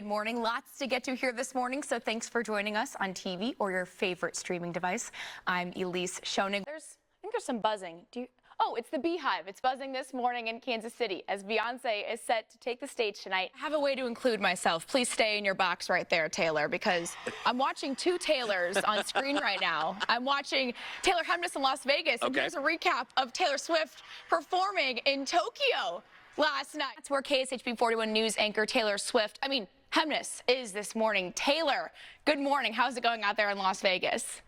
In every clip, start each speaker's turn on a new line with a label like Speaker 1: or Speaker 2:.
Speaker 1: Good morning. Lots to get to here this morning, so thanks for joining us on TV or your favorite streaming device. I'm Elyse Schoening. I think there's some buzzing. Oh, it's the Beehive. It's buzzing this morning in Kansas City as Beyonce is set to take the stage tonight. I have a way to include myself. Please stay in your box right there, Taylor, because I'm watching two Taylors on screen right now. I'm watching Taylor Hemness in Las Vegas, and here's a recap of Taylor Swift performing in Tokyo last night. That's where KSHB 41 News anchor Taylor Hemness is this morning. Taylor, good morning. How's it going out there in Las Vegas?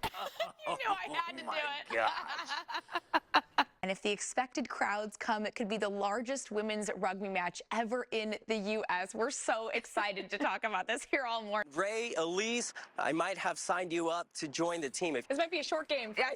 Speaker 1: You knew I had to do it. And if the expected crowds come, it could be the largest women's rugby match ever in the U.S. We're so excited to talk about this here all morning.
Speaker 2: Ray, Elyse, I might have signed you up to join the team.
Speaker 1: This might be a short game. Yeah,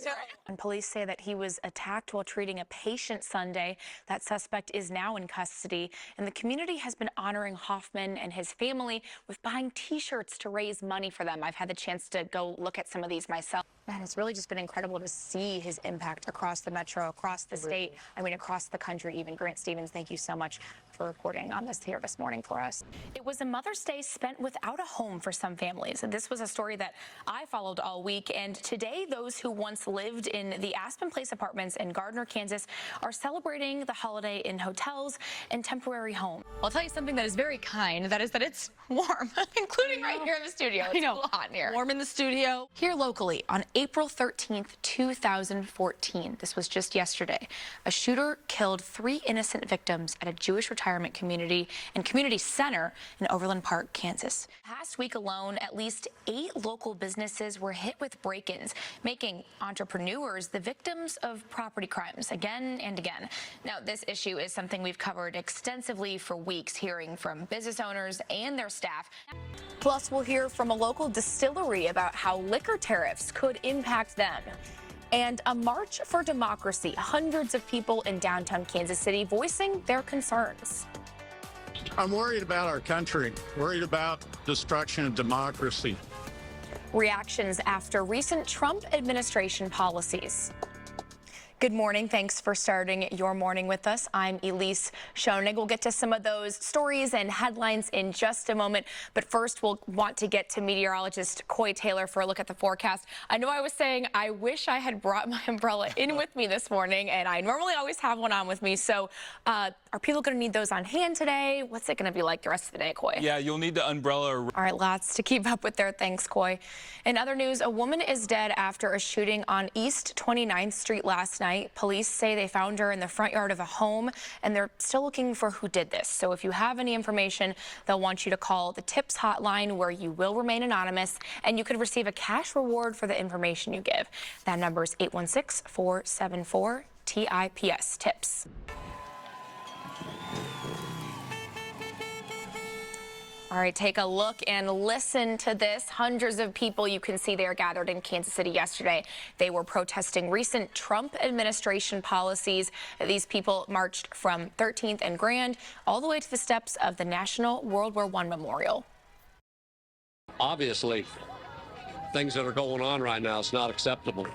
Speaker 1: and police say that he was attacked while treating a patient Sunday. That suspect is now in custody, and the community has been honoring Hoffman and his family with buying T-shirts to raise money for them. I've had the chance to go look at some of these myself. Man, it's really just been incredible to see his impact across the metro, across the state, across the country even. Grant Stevens, thank you so much for reporting on this here this morning for us. It was a Mother's Day spent without a home for some families. And this was a story that I followed all week. And today, those who once lived in the Aspen Place apartments in Gardner, Kansas, are celebrating the holiday in hotels and temporary homes. I'll tell you something that is very kind. That is that it's warm, including right here in the studio. It's a little hot in here.
Speaker 3: Warm in the studio.
Speaker 1: Here locally, on April 13th, 2014, this was just yesterday, a shooter killed 3 innocent victims at a Jewish retirement community and community center in Overland Park, Kansas. Last week alone, at least 8 local businesses were hit with break-ins, making entrepreneurs the victims of property crimes again and again. Now, this issue is something we've covered extensively for weeks, hearing from business owners and their staff. Plus, we'll hear from a local distillery about how liquor tariffs could impact them. And a march for democracy. Hundreds of people in downtown Kansas City voicing their concerns.
Speaker 4: I'm worried about our country, worried about destruction of democracy.
Speaker 1: Reactions after recent Trump administration policies. Good morning. Thanks for starting your morning with us. I'm Elyse Schoening. We'll get to some of those stories and headlines in just a moment. But first, we'll want to get to meteorologist Coy Taylor for a look at the forecast. I know I was saying I wish I had brought my umbrella in with me this morning, and I normally always have one on with me. So are people going to need those on hand today? What's it going to be like the rest of the day, Coy?
Speaker 3: Yeah, you'll need the umbrella.
Speaker 1: All right, lots to keep up with there. Thanks, Coy. In other news, a woman is dead after a shooting on East 29th Street last night. Police say they found her in the front yard of a home, and they're still looking for who did this. So if you have any information, they'll want you to call the TIPS hotline, where you will remain anonymous, and you could receive a cash reward for the information you give. That number is 816-474-TIPS, TIPS. All right, take a look and listen to this. Hundreds of people, you can see there, gathered in Kansas City yesterday. They were protesting recent Trump administration policies. These people marched from 13th and Grand all the way to the steps of the National World War I Memorial.
Speaker 5: Obviously, things that are going on right now is not acceptable.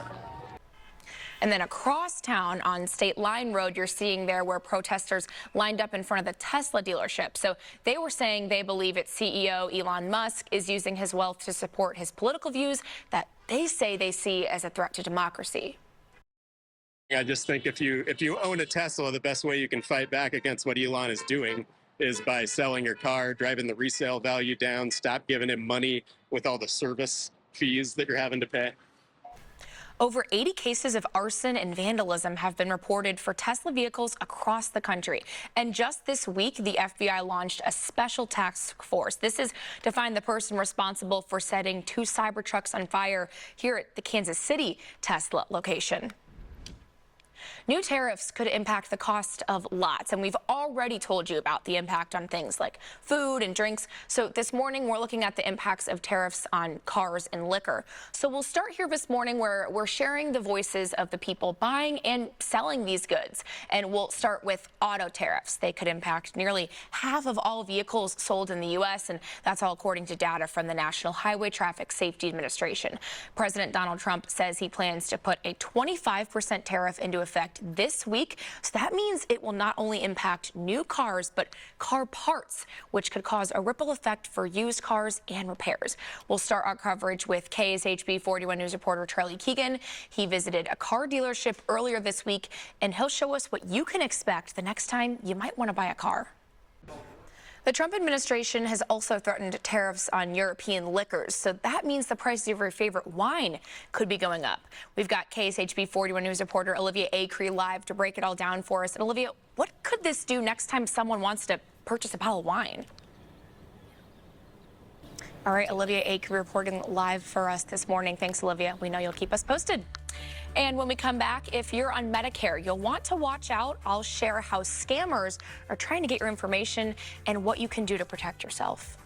Speaker 1: And then across town on State Line Road, you're seeing there where protesters lined up in front of the Tesla dealership. So they were saying they believe its CEO, Elon Musk, is using his wealth to support his political views that they say they see as a threat to democracy.
Speaker 6: I just think if you own a Tesla, the best way you can fight back against what Elon is doing is by selling your car, driving the resale value down, stop giving him money with all the service fees that you're having to pay.
Speaker 1: Over 80 cases of arson and vandalism have been reported for Tesla vehicles across the country. And just this week, the FBI launched a special task force. This is to find the person responsible for setting 2 Cybertrucks on fire here at the Kansas City Tesla location. New tariffs could impact the cost of lots, and we've already told you about the impact on things like food and drinks. So this morning, we're looking at the impacts of tariffs on cars and liquor. So we'll start here this morning where we're sharing the voices of the people buying and selling these goods. And we'll start with auto tariffs. They could impact nearly half of all vehicles sold in the U.S., and that's all according to data from the National Highway Traffic Safety Administration. President Donald Trump says he plans to put a 25% tariff into effect effect this week. So that means it will not only impact new cars, but car parts, which could cause a ripple effect for used cars and repairs. We'll start our coverage with KSHB 41 News reporter Charlie Keegan. He visited a car dealership earlier this week, and he'll show us what you can expect the next time you might want to buy a car. The Trump administration has also threatened tariffs on European liquors, so that means the price of your favorite wine could be going up. We've got KSHB 41 News reporter Olivia Acree live to break it all down for us. And Olivia, what could this do next time someone wants to purchase a bottle of wine? All right, Olivia Acree reporting live for us this morning. Thanks, Olivia. We know you'll keep us posted. And when we come back, if you're on Medicare, you'll want to watch out. I'll share how scammers are trying to get your information and what you can do to protect yourself.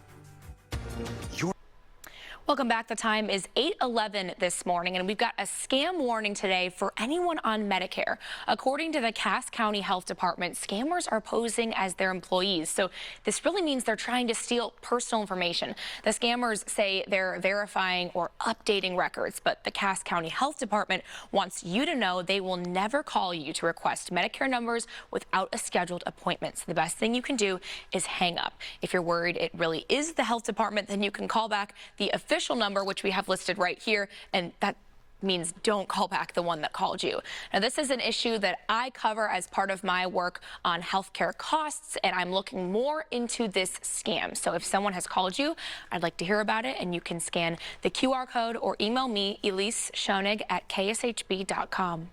Speaker 1: Welcome back. The time is 8:11 this morning, and we've got a scam warning today for anyone on Medicare. According to the Cass County Health Department, scammers are posing as their employees. So this really means they're trying to steal personal information. The scammers say they're verifying or updating records, but the Cass County Health Department wants you to know they will never call you to request Medicare numbers without a scheduled appointment. So the best thing you can do is hang up. If you're worried it really is the health department, then you can call back the official number, which we have listed right here, and that means don't call back the one that called you. Now, this is an issue that I cover as part of my work on healthcare costs, and I'm looking more into this scam. So if someone has called you, I'd like to hear about it, and you can scan the QR code or email me, Elyse Schoenig at kshb.com.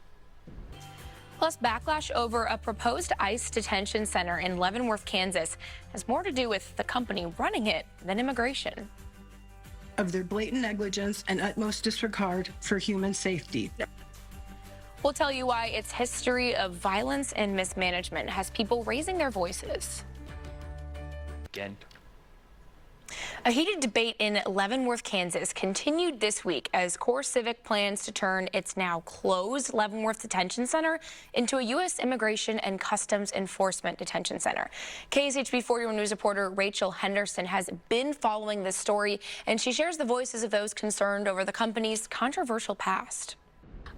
Speaker 1: Plus, backlash over a proposed ICE detention center in Leavenworth, Kansas has more to do with the company running it than immigration.
Speaker 7: Of their blatant negligence and utmost disregard for human safety.
Speaker 1: We'll tell you why its history of violence and mismanagement has people raising their voices.
Speaker 3: Again.
Speaker 1: A heated debate in Leavenworth, Kansas continued this week as CoreCivic plans to turn its now closed Leavenworth Detention Center into a U.S. Immigration and Customs Enforcement Detention Center. KSHB 41 News reporter Rachel Henderson has been following this story, and she shares the voices of those concerned over the company's controversial past.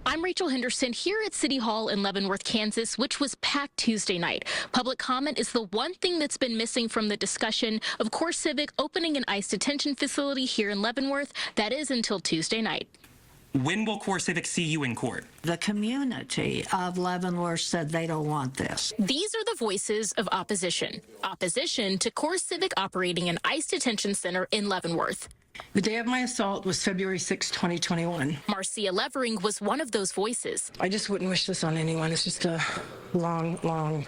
Speaker 8: I'm Rachel Henderson here at City Hall in Leavenworth, Kansas, which was packed Tuesday night. Public comment is the one thing that's been missing from the discussion of CoreCivic opening an ICE detention facility here in Leavenworth. That is until Tuesday night.
Speaker 9: When will CoreCivic see you in court?
Speaker 10: The community of Leavenworth said they don't want this.
Speaker 8: These are the voices of opposition. Opposition to CoreCivic operating an ICE detention center in Leavenworth.
Speaker 7: The day of my assault was February 6, 2021.
Speaker 8: Marcia Levering was one of those voices.
Speaker 7: I just wouldn't wish this on anyone. It's just a long, long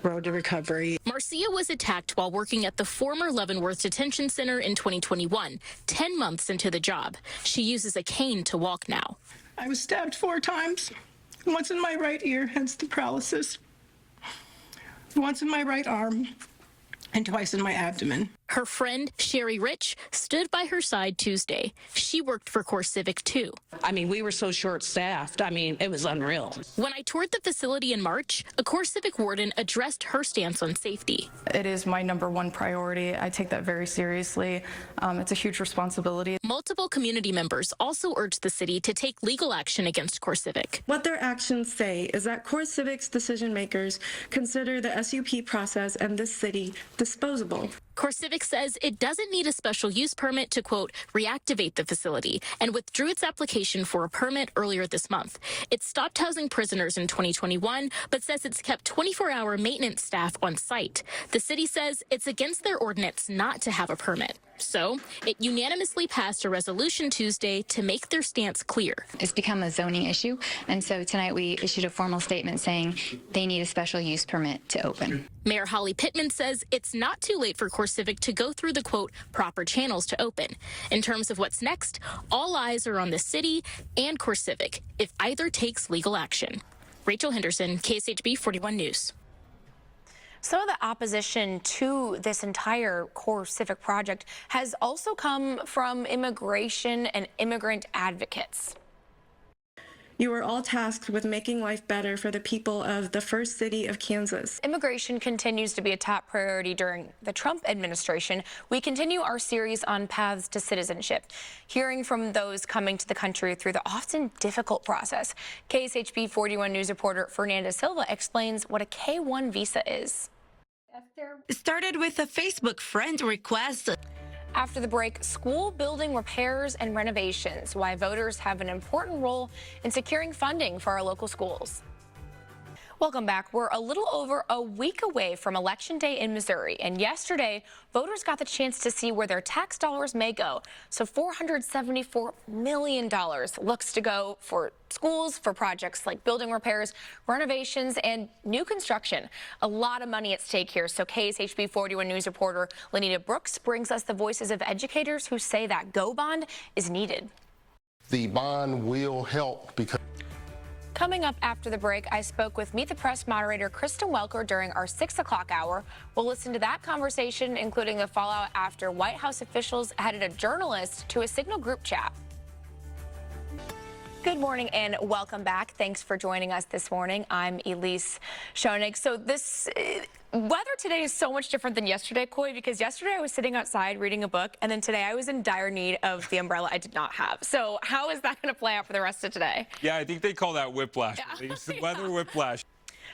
Speaker 7: road to recovery.
Speaker 8: Marcia was attacked while working at the former Leavenworth Detention Center in 2021, 10 months into the job. She uses a cane to walk now.
Speaker 7: I was stabbed 4 times. Once in my right ear, hence the paralysis. Once in my right arm, and twice in my abdomen.
Speaker 8: Her friend, Sherry Rich, stood by her side Tuesday. She worked for CoreCivic, too.
Speaker 11: I mean, we were so short-staffed. I mean, it was unreal.
Speaker 8: When I toured the facility in March, a CoreCivic warden addressed her stance on safety.
Speaker 12: It is my #1 priority. I take that very seriously. It's a huge responsibility.
Speaker 8: Multiple community members also urged the city to take legal action against CoreCivic.
Speaker 13: What their actions say is that CoreCivic's decision makers consider the SUP process and this city disposable.
Speaker 8: CoreCivic says it doesn't need a special use permit to, quote, reactivate the facility, and withdrew its application for a permit earlier this month. It stopped housing prisoners in 2021, but says it's kept 24-hour maintenance staff on site. The city says it's against their ordinance not to have a permit. So it unanimously passed a resolution Tuesday to make their stance clear.
Speaker 14: It's become a zoning issue, and so tonight we issued a formal statement saying they need a special use permit to open.
Speaker 8: Mayor Holly Pittman says it's not too late for CoreCivic to go through the, quote, proper channels to open. In terms of what's next, all eyes are on the city and CoreCivic if either takes legal action. Rachel Henderson, KSHB 41 News.
Speaker 1: Some of the opposition to this entire CoreCivic project has also come from immigration and immigrant advocates.
Speaker 13: You are all tasked with making life better for the people of the first city of Kansas.
Speaker 1: Immigration continues to be a top priority during the Trump administration. We continue our series on paths to citizenship, hearing from those coming to the country through the often difficult process. KSHB 41 News reporter Fernanda Silva explains what a K-1 visa is.
Speaker 15: It started with a Facebook friend request.
Speaker 1: After the break, school building repairs and renovations, why voters have an important role in securing funding for our local schools. Welcome back. We're a little over a week away from Election Day in Missouri, and yesterday, voters got the chance to see where their tax dollars may go. So $474 million looks to go for schools, for projects like building repairs, renovations, and new construction. A lot of money at stake here. So KSHB 41 News reporter Lenita Brooks brings us the voices of educators who say that GO bond is needed.
Speaker 16: The bond will help because
Speaker 1: Coming up after the break, I spoke with Meet the Press moderator Kristen Welker during our 6 o'clock hour. We'll listen to that conversation, including the fallout after White House officials headed a journalist to a Signal group chat. Good morning and welcome back. Thanks for joining us this morning. I'm Elyse Schoenig. So this weather today is so much different than yesterday, Coy, because yesterday I was sitting outside reading a book, and then today I was in dire need of the umbrella I did not have. So how is that going to play out for the rest of today?
Speaker 17: Yeah, I think they call that whiplash. Yeah. Weather whiplash.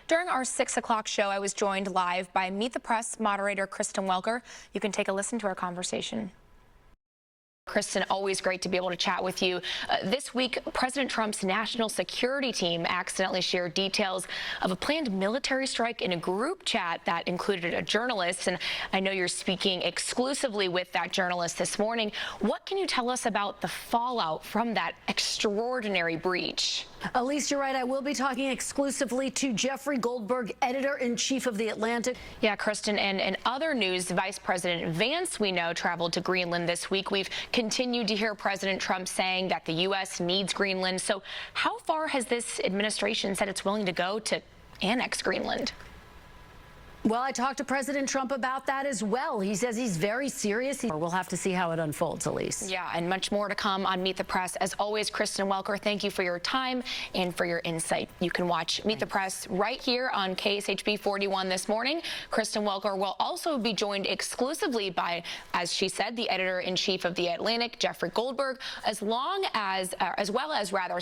Speaker 1: During our 6 o'clock show, I was joined live by Meet the Press moderator Kristen Welker. You can take a listen to our conversation. Kristen, always great to be able to chat with you. This week, President Trump's national security team accidentally shared details of a planned military strike in a group chat that included a journalist. And I know you're speaking exclusively with that journalist this morning. What can you tell us about the fallout from that extraordinary breach?
Speaker 10: Elyse, you're right. I will be talking exclusively to Jeffrey Goldberg, editor-in-chief of The Atlantic.
Speaker 1: Yeah, Kristen, and in other news, Vice President Vance, we know, traveled to Greenland this week. We've continued to hear President Trump saying that the U.S. needs Greenland. So how far has this administration said it's willing to go to annex Greenland?
Speaker 10: Well, I talked to President Trump about that as well. He says he's very serious. We'll have to see how it unfolds, Elyse.
Speaker 1: Yeah, and much more to come on Meet the Press. As always, Kristen Welker, thank you for your time and for your insight. You can watch Meet the Press right here on KSHB 41 this morning. Kristen Welker will also be joined exclusively by, as she said, the editor-in-chief of The Atlantic, Jeffrey Goldberg, as well as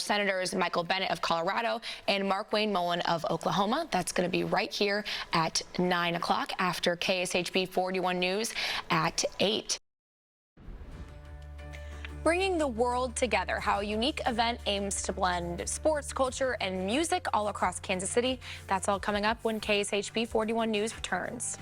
Speaker 1: Senators Michael Bennet of Colorado and Markwayne Mullin of Oklahoma. That's going to be right here at 9 o'clock after KSHB 41 News at 8. Bringing the world together, how a unique event aims to blend sports, culture, and music all across Kansas City. That's all coming up when KSHB 41 News returns.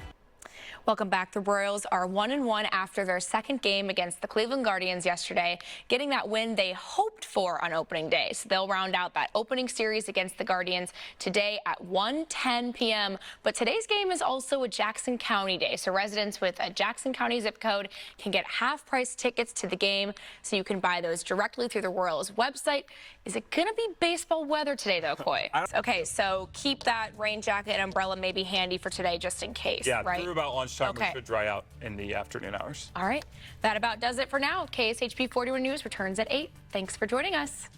Speaker 1: Welcome back. The Royals are 1-1 after their second game against the Cleveland Guardians yesterday, getting that win they hoped for on opening day. So they'll round out that opening series against the Guardians today at 1:10 p.m. But today's game is also a Jackson County day, so residents with a Jackson County zip code can get half-price tickets to the game, so you can buy those directly through the Royals website. Is it going to be baseball weather today, though, Coy? Okay, so keep that rain jacket and umbrella maybe handy for today just in case,
Speaker 17: yeah,
Speaker 1: right?
Speaker 17: Through about lunchtime,
Speaker 1: Okay.
Speaker 17: it should dry out in the afternoon hours.
Speaker 1: All right, that about does it for now. KSHB 41 News returns at 8. Thanks for joining us.